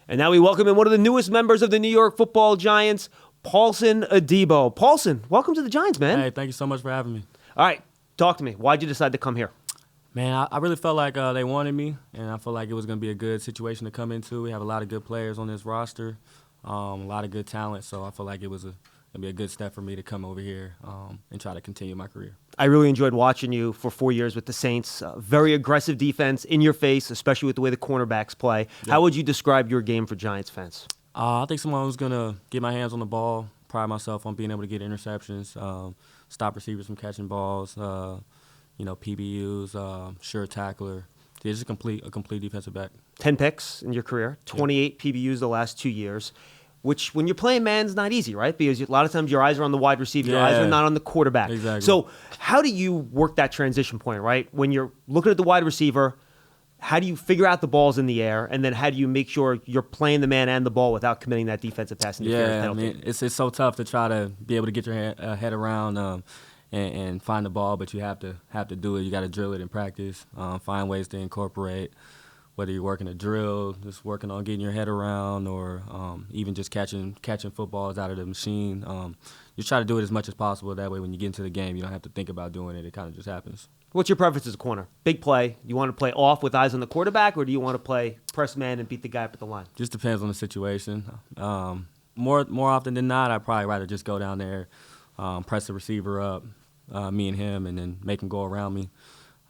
And now we welcome in one of the newest members of the New York Football Giants, Paulson Adebo. Paulson, welcome to the Giants, man. Hey, thank you so much for having me. All right, talk to me. Why'd you decide to come here? Man, I really felt like they wanted me, and I felt like it was going to be a good situation to come into. We have a lot of good players on this roster, a lot of good talent, so I felt like it was going to be a good step for me to come over here and try to continue my career. I really enjoyed watching you for 4 years with the Saints. Very aggressive defense, in your face, especially with the way the cornerbacks play. Yeah. How would you describe your game for Giants fans? I think someone who's going to get my hands on the ball, pride myself on being able to get interceptions, stop receivers from catching balls, PBUs, sure tackler. He's a complete defensive back. 10 picks in your career, 28 PBUs the last 2 years, which when you're playing man is not easy, right? Because a lot of times your eyes are on the wide receiver, your eyes are not on the quarterback. Exactly. So how do you work that transition point, right? When you're looking at the wide receiver, how do you figure out the balls in the air, and then how do you make sure you're playing the man and the ball without committing that defensive pass interference penalty? Yeah, I mean, it's so tough to try to be able to get your head around and find the ball, but you have to do it. You got to drill it in practice, find ways to incorporate, whether you're working a drill, just working on getting your head around, or even just catching footballs out of the machine. You try to do it as much as possible. That way when you get into the game, you don't have to think about doing it. It kind of just happens. What's your preference as a corner? Big play. You want to play off with eyes on the quarterback, or do you want to play press man and beat the guy up at the line? Just depends on the situation. More often than not, I'd probably rather just go down there, press the receiver up, me and him, and then make him go around me.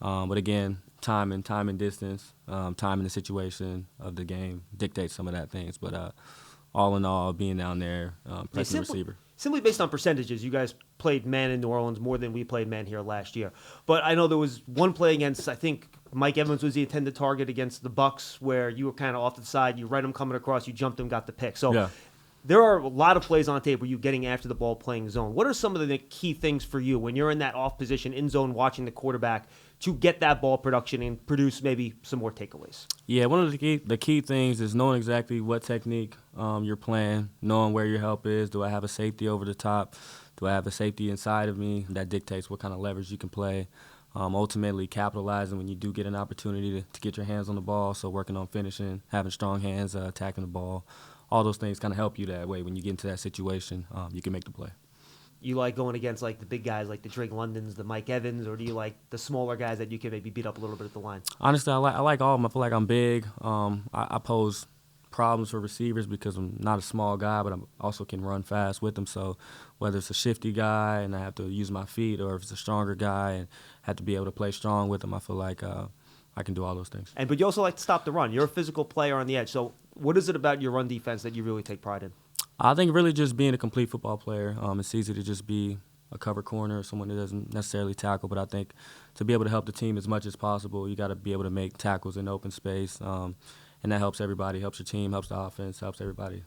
But again, time and distance, time and the situation of the game dictates some of that things. But all in all, being down there, pressing the receiver. Simply based on percentages, you guys played man in New Orleans more than we played man here last year. But I know there was one play against, I think Mike Evans was the intended target against the Bucs, where you were kind of off to the side, you read him coming across, you jumped him, got the pick. So there are a lot of plays on tape where you're getting after the ball, playing zone. What are some of the key things for you when you're in that off position, in zone, watching the quarterback, to get that ball production and produce maybe some more takeaways? Yeah, one of the key things is knowing exactly what technique you're playing, knowing where your help is. Do I have a safety over the top? Do I have a safety inside of me? That dictates what kind of leverage you can play. Ultimately, capitalizing when you do get an opportunity to get your hands on the ball, so working on finishing, having strong hands, attacking the ball. All those things kind of help you that way. When you get into that situation, you can make the play. You like going against like the big guys like the Drake Londons, the Mike Evans, or do you like the smaller guys that you can maybe beat up a little bit at the line? Honestly, I like all of them. I feel like I'm big. I pose problems for receivers because I'm not a small guy, but I also can run fast with them. So whether it's a shifty guy and I have to use my feet, or if it's a stronger guy and have to be able to play strong with them, I feel like I can do all those things. But you also like to stop the run. You're a physical player on the edge. So what is it about your run defense that you really take pride in? I think really just being a complete football player. It's easy to just be a cover corner or someone that doesn't necessarily tackle, but I think to be able to help the team as much as possible, you got to be able to make tackles in open space, and that helps everybody, helps your team, helps the offense, helps everybody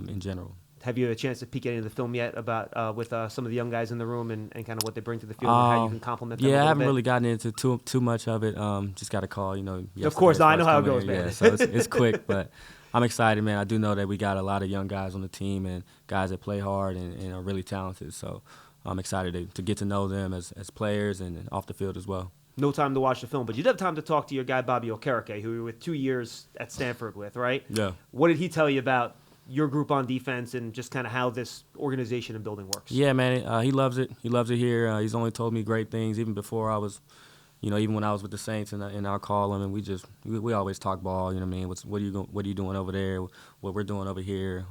in general. Have you had a chance to peek into the film yet about with some of the young guys in the room and kind of what they bring to the field and how you can complement them? Yeah, I haven't really gotten into too much of it. Just got a call, Of course, I know how it goes, man. Yeah, so it's quick, but I'm excited, man. I do know that we got a lot of young guys on the team and guys that play hard and are really talented. So I'm excited to get to know them as players and off the field as well. No time to watch the film, but you did have time to talk to your guy, Bobby Okereke, who you were with 2 years at Stanford with, right? Yeah. What did he tell you about your group on defense and just kind of how this organization and building works? Yeah, man, he loves it. He loves it here. He's only told me great things even before I was, even when I was with the Saints and I'll call him and we always talk ball. You know what I mean? What are you doing over there? What we're doing over here?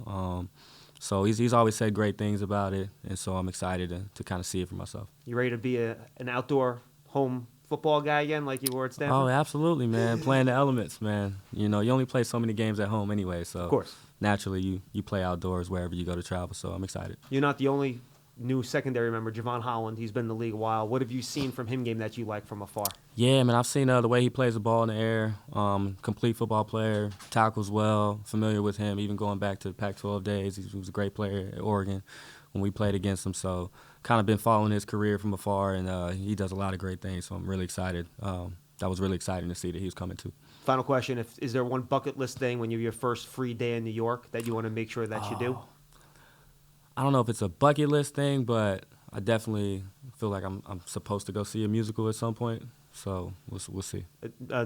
So he's always said great things about it, and so I'm excited to kind of see it for myself. You ready to be an outdoor home football guy again like you were at Stanford? Oh, absolutely, man. Playing the elements, man. You only play so many games at home anyway, so of course. Naturally you play outdoors wherever you go to travel, so I'm excited. You're not the only new secondary member, Javon Holland. He's been in the league a while. What have you seen from him game that you like from afar? Yeah, man, I've seen the way he plays the ball in the air. Complete football player, tackles well, familiar with him, even going back to the Pac-12 days. He was a great player at Oregon when we played against him, so kind of been following his career from afar, and he does a lot of great things, so I'm really excited. That was really exciting to see that he was coming too. Final question, is there one bucket list thing when you have your first free day in New York that you want to make sure that you do? I don't know if it's a bucket list thing, but I definitely feel like I'm supposed to go see a musical at some point. So we'll see.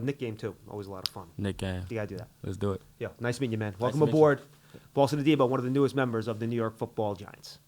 Nick game too. Always a lot of fun. Nick game. You gotta do that. Let's do it. Yeah, nice meeting you, man. Welcome to meet you. aboard, Paulson Adebo, one of the newest members of the New York Football Giants.